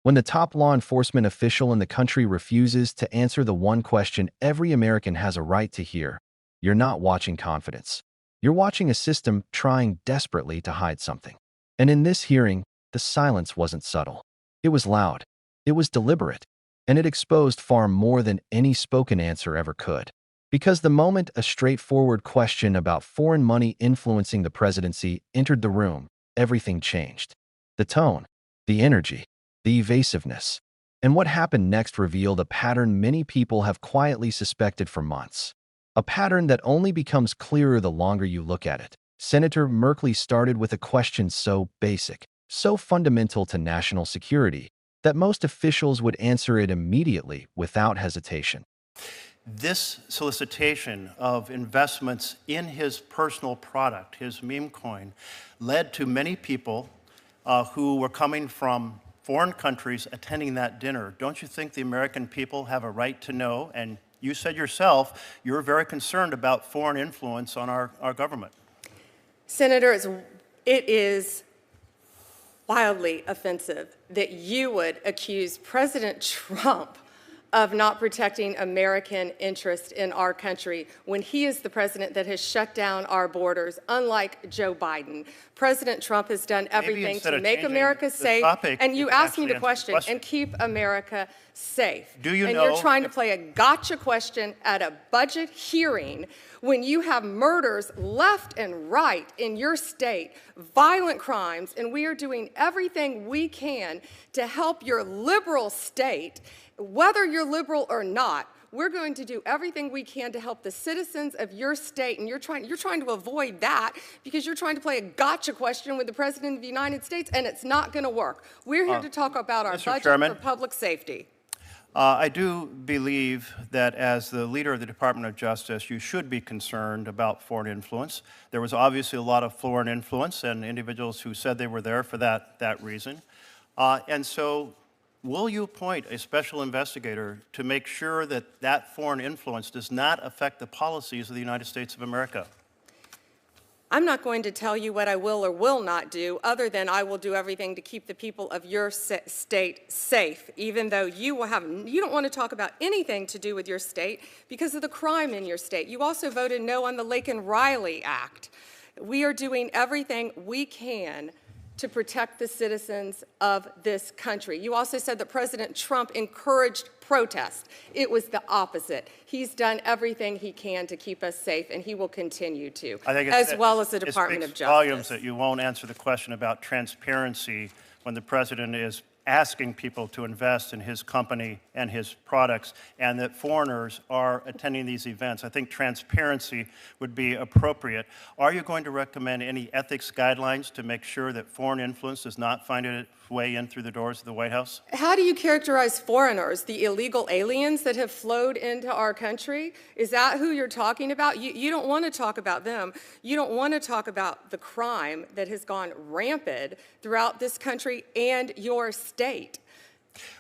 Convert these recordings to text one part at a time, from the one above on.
When the top law enforcement official in the country refuses to answer the one question every American has a right to hear, you're not watching confidence. You're watching a system trying desperately to hide something. And in this hearing, the silence wasn't subtle. It was loud. It was deliberate. And it exposed far more than any spoken answer ever could. Because the moment a straightforward question about foreign money influencing the presidency entered the room, everything changed. The tone, the energy, the evasiveness. And what happened next revealed a pattern many people have quietly suspected for months. A pattern that only becomes clearer the longer you look at it. Senator Merkley started with a question so basic, so fundamental to national security, that most officials would answer it immediately without hesitation. This solicitation of investments in his personal product, his meme coin, led to many people who were coming from foreign countries attending that dinner. Don't you think the American people have a right to know? And you said yourself you're very concerned about foreign influence on our government. Senator, it is wildly offensive that you would accuse President Trump of not protecting American interests in our country when he is the president that has shut down our borders, unlike Joe Biden. President Trump has done everything to make America safe, and you asked me the question, and keep America safe. Do you and know you're trying to play a gotcha question at a budget hearing when you have murders left and right in your state, violent crimes, and we are doing everything we can to help your liberal state. Whether you're liberal or not, we're going to do everything we can to help the citizens of your state, and you're trying to avoid that because you're trying to play a gotcha question with the President of the United States, and it's not going to work. We're here to talk about our budget for public safety. I do believe that as the leader of the Department of Justice, you should be concerned about foreign influence. There was obviously a lot of foreign influence and individuals who said they were there for that reason. And so will you appoint a special investigator to make sure that that foreign influence does not affect the policies of the United States of America? I'm not going to tell you what I will or will not do, other than I will do everything to keep the people of your state safe, even though you don't want to talk about anything to do with your state because of the crime in your state. You also voted no on the Laken-Riley Act. We are doing everything we can to protect the citizens of this country. You also said that President Trump encouraged protest. It was the opposite. He's done everything he can to keep us safe, and he will continue to, as well as the Department of Justice. It speaks volumes that you won't answer the question about transparency when the president is asking people to invest in his company and his products, and that foreigners are attending these events. I think transparency would be appropriate. Are you going to recommend any ethics guidelines to make sure that foreign influence does not find its way in through the doors of the White House? How do you characterize foreigners, the illegal aliens that have flowed into our country? Is that who you're talking about? You don't want to talk about them. You don't want to talk about the crime that has gone rampant throughout this country and your state.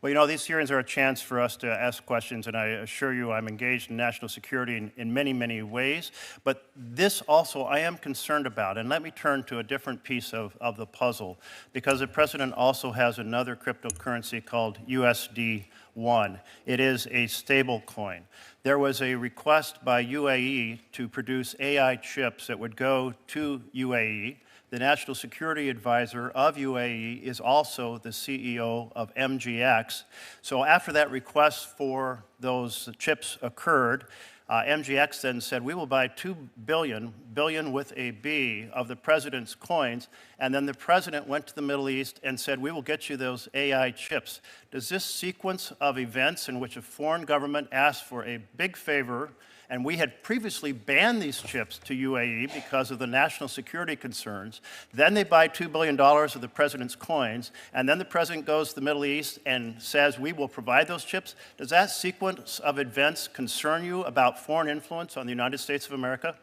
Well, you know, these hearings are a chance for us to ask questions, and I assure you I'm engaged in national security in many, many ways. But this also I am concerned about, and let me turn to a different piece of the puzzle, because the president also has another cryptocurrency called USD1. It is a stable coin. There was a request by UAE to produce AI chips that would go to UAE. The National Security Advisor of UAE is also the CEO of MGX. So after that request for those chips occurred, MGX then said, we will buy 2 billion, billion with a B, of the president's coins. And then the president went to the Middle East and said, we will get you those AI chips. Does this sequence of events in which a foreign government asks for a big favor, and we had previously banned these chips to UAE because of the national security concerns. Then they buy $2 billion of the president's coins, and then the president goes to the Middle East and says, we will provide those chips. Does that sequence of events concern you about foreign influence on the United States of America?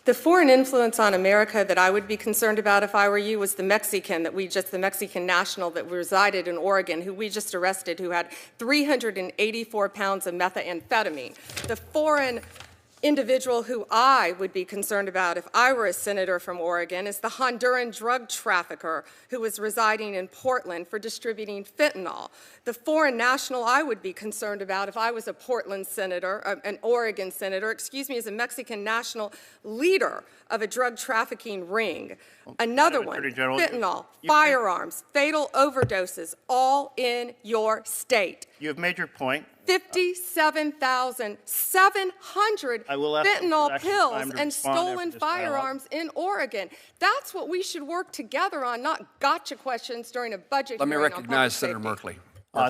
The foreign influence on America that I would be concerned about if I were you was the Mexican national that resided in Oregon, who we just arrested, who had 384 pounds of methamphetamine. The foreign individual who I would be concerned about if I were a senator from Oregon is the Honduran drug trafficker who was residing in Portland for distributing fentanyl. The foreign national I would be concerned about if I was a Portland senator, an Oregon senator, is a Mexican national leader of a drug trafficking ring. Another one, fentanyl, firearms, fatal overdoses, all in your state. You have made your point. 57,700 fentanyl pills and stolen firearms in Oregon. That's what we should work together on, not gotcha questions during a budget hearing. Let me recognize Senator Merkley.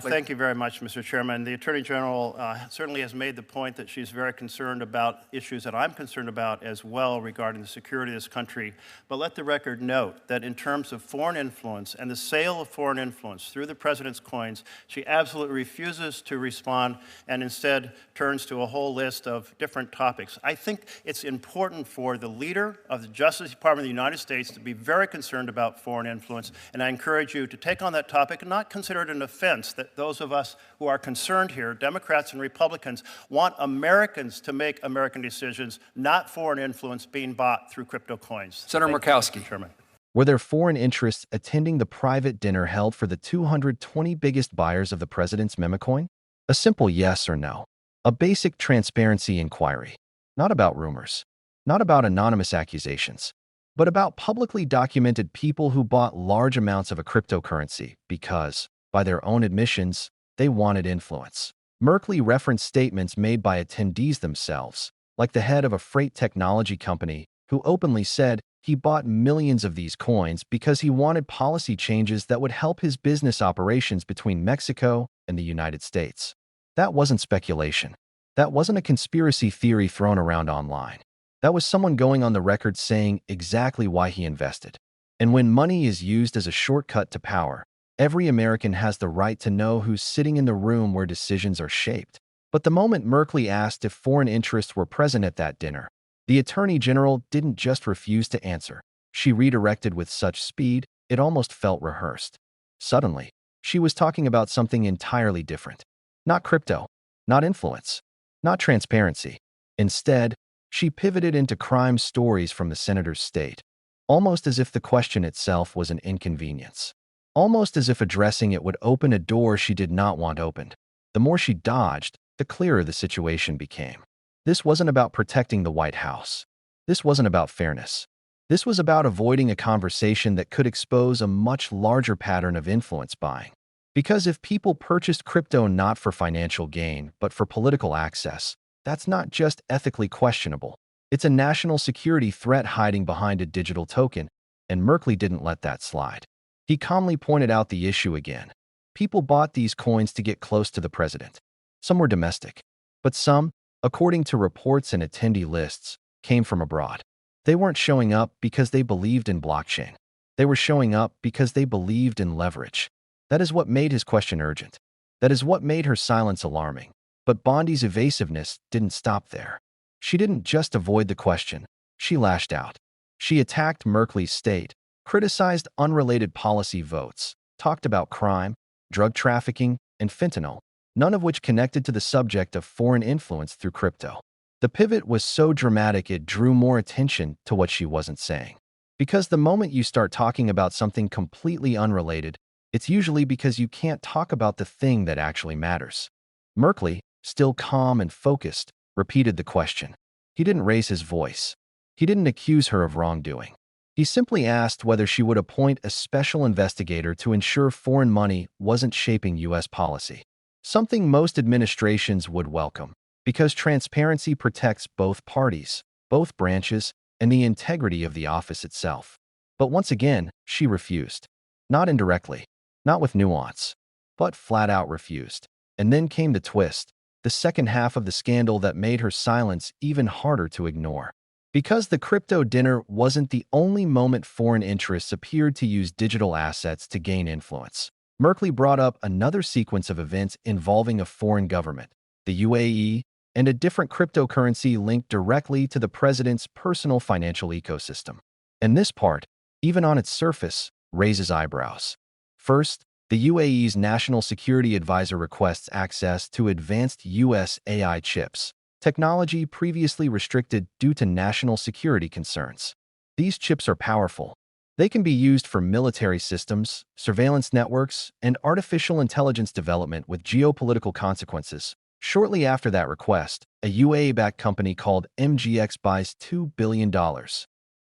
Thank you very much, Mr. Chairman. The Attorney General certainly has made the point that she's very concerned about issues that I'm concerned about as well regarding the security of this country. But let the record note that in terms of foreign influence and the sale of foreign influence through the president's coins, she absolutely refuses to respond and instead turns to a whole list of different topics. I think it's important for the leader of the Justice Department of the United States to be very concerned about foreign influence, and I encourage you to take on that topic and not consider it an offense that those of us who are concerned here, Democrats and Republicans, want Americans to make American decisions, not foreign influence being bought through crypto coins. Senator Murkowski. Chairman. Were there foreign interests attending the private dinner held for the 220 biggest buyers of the president's memecoin? A simple yes or no. A basic transparency inquiry. Not about rumors. Not about anonymous accusations. But about publicly documented people who bought large amounts of a cryptocurrency because, by their own admissions, they wanted influence. Merkley referenced statements made by attendees themselves, like the head of a freight technology company who openly said he bought millions of these coins because he wanted policy changes that would help his business operations between Mexico and the United States. That wasn't speculation. That wasn't a conspiracy theory thrown around online. That was someone going on the record saying exactly why he invested. And when money is used as a shortcut to power, every American has the right to know who's sitting in the room where decisions are shaped. But the moment Merkley asked if foreign interests were present at that dinner, the Attorney General didn't just refuse to answer. She redirected with such speed, it almost felt rehearsed. Suddenly, she was talking about something entirely different. Not crypto, not influence, not transparency. Instead, she pivoted into crime stories from the senator's state, almost as if the question itself was an inconvenience. Almost as if addressing it would open a door she did not want opened. The more she dodged, the clearer the situation became. This wasn't about protecting the White House. This wasn't about fairness. This was about avoiding a conversation that could expose a much larger pattern of influence buying. Because if people purchased crypto not for financial gain, but for political access, that's not just ethically questionable. It's a national security threat hiding behind a digital token, and Merkley didn't let that slide. He calmly pointed out the issue again. People bought these coins to get close to the president. Some were domestic, but some, according to reports and attendee lists, came from abroad. They weren't showing up because they believed in blockchain. They were showing up because they believed in leverage. That is what made his question urgent. That is what made her silence alarming. But Bondi's evasiveness didn't stop there. She didn't just avoid the question. She lashed out. She attacked Merkley's state, criticized unrelated policy votes, talked about crime, drug trafficking, and fentanyl, none of which connected to the subject of foreign influence through crypto. The pivot was so dramatic it drew more attention to what she wasn't saying. Because the moment you start talking about something completely unrelated, it's usually because you can't talk about the thing that actually matters. Merkley, still calm and focused, repeated the question. He didn't raise his voice. He didn't accuse her of wrongdoing. He simply asked whether she would appoint a special investigator to ensure foreign money wasn't shaping U.S. policy. Something most administrations would welcome, because transparency protects both parties, both branches, and the integrity of the office itself. But once again, she refused. Not indirectly, not with nuance, but flat out refused. And then came the twist, the second half of the scandal that made her silence even harder to ignore. Because the crypto dinner wasn't the only moment foreign interests appeared to use digital assets to gain influence. Merkley brought up another sequence of events involving a foreign government, the UAE, and a different cryptocurrency linked directly to the president's personal financial ecosystem. And this part, even on its surface, raises eyebrows. First, the UAE's National Security Advisor requests access to advanced U.S. AI chips, technology previously restricted due to national security concerns. These chips are powerful. They can be used for military systems, surveillance networks, and artificial intelligence development with geopolitical consequences. Shortly after that request, a UAE-backed company called MGX buys $2 billion.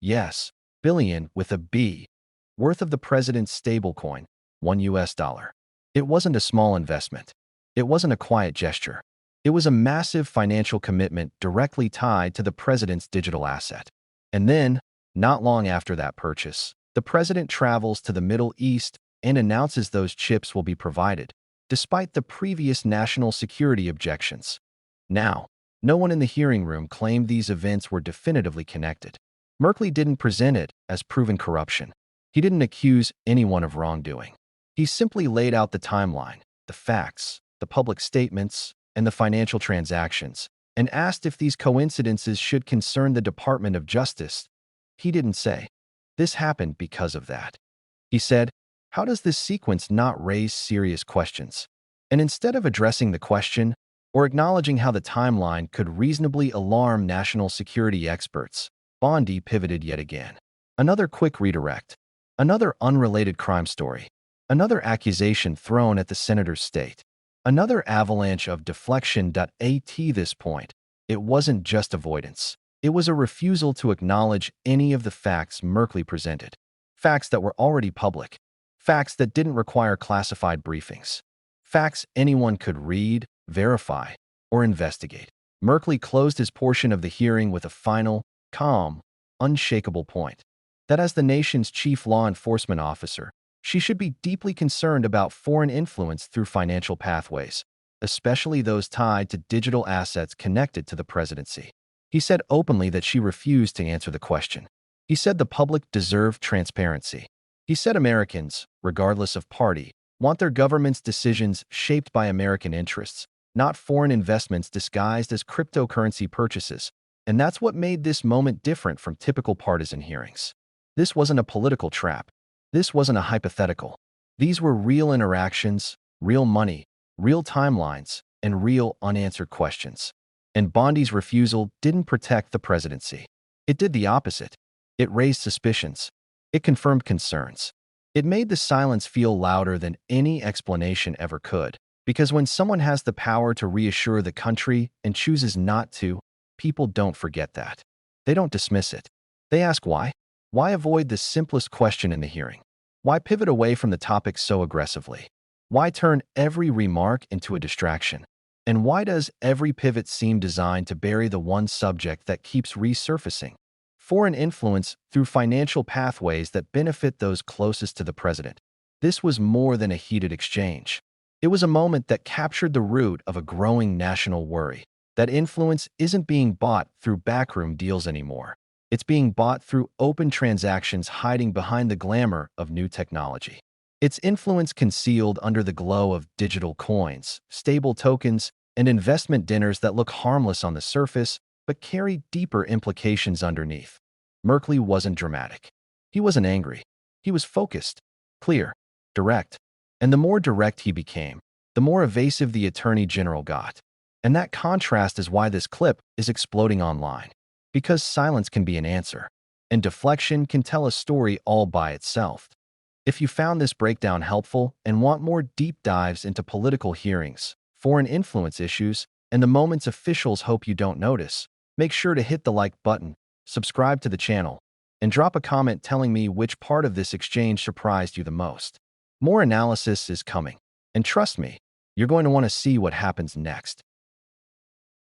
Yes, billion with a B, worth of the president's stablecoin, $1. It wasn't a small investment. It wasn't a quiet gesture. It was a massive financial commitment directly tied to the president's digital asset. And then, not long after that purchase, the president travels to the Middle East and announces those chips will be provided, despite the previous national security objections. Now, no one in the hearing room claimed these events were definitively connected. Merkley didn't present it as proven corruption. He didn't accuse anyone of wrongdoing. He simply laid out the timeline, the facts, the public statements, and the financial transactions, and asked if these coincidences should concern the Department of Justice. He didn't say, "This happened because of that." He said, "How does this sequence not raise serious questions?" And instead of addressing the question or acknowledging how the timeline could reasonably alarm national security experts, Bondi pivoted yet again. Another quick redirect. Another unrelated crime story. Another accusation thrown at the senator's state. Another avalanche of deflection. At this point, it wasn't just avoidance. It was a refusal to acknowledge any of the facts Merkley presented. Facts that were already public. Facts that didn't require classified briefings. Facts anyone could read, verify, or investigate. Merkley closed his portion of the hearing with a final, calm, unshakable point. That as the nation's chief law enforcement officer, she should be deeply concerned about foreign influence through financial pathways, especially those tied to digital assets connected to the presidency. He said openly that she refused to answer the question. He said the public deserved transparency. He said Americans, regardless of party, want their government's decisions shaped by American interests, not foreign investments disguised as cryptocurrency purchases. And that's what made this moment different from typical partisan hearings. This wasn't a political trap. This wasn't a hypothetical. These were real interactions, real money, real timelines, and real unanswered questions. And Bondi's refusal didn't protect the presidency. It did the opposite. It raised suspicions. It confirmed concerns. It made the silence feel louder than any explanation ever could. Because when someone has the power to reassure the country and chooses not to, people don't forget that. They don't dismiss it. They ask why. Why avoid the simplest question in the hearing? Why pivot away from the topic so aggressively? Why turn every remark into a distraction? And why does every pivot seem designed to bury the one subject that keeps resurfacing? Foreign influence through financial pathways that benefit those closest to the president. This was more than a heated exchange. It was a moment that captured the root of a growing national worry, that influence isn't being bought through backroom deals anymore. It's being bought through open transactions hiding behind the glamour of new technology. Its influence concealed under the glow of digital coins, stable tokens, and investment dinners that look harmless on the surface but carry deeper implications underneath. Merkley wasn't dramatic. He wasn't angry. He was focused, clear, direct. And the more direct he became, the more evasive the Attorney General got. And that contrast is why this clip is exploding online. Because silence can be an answer, and deflection can tell a story all by itself. If you found this breakdown helpful and want more deep dives into political hearings, foreign influence issues, and the moments officials hope you don't notice, make sure to hit the like button, subscribe to the channel, and drop a comment telling me which part of this exchange surprised you the most. More analysis is coming, and trust me, you're going to want to see what happens next.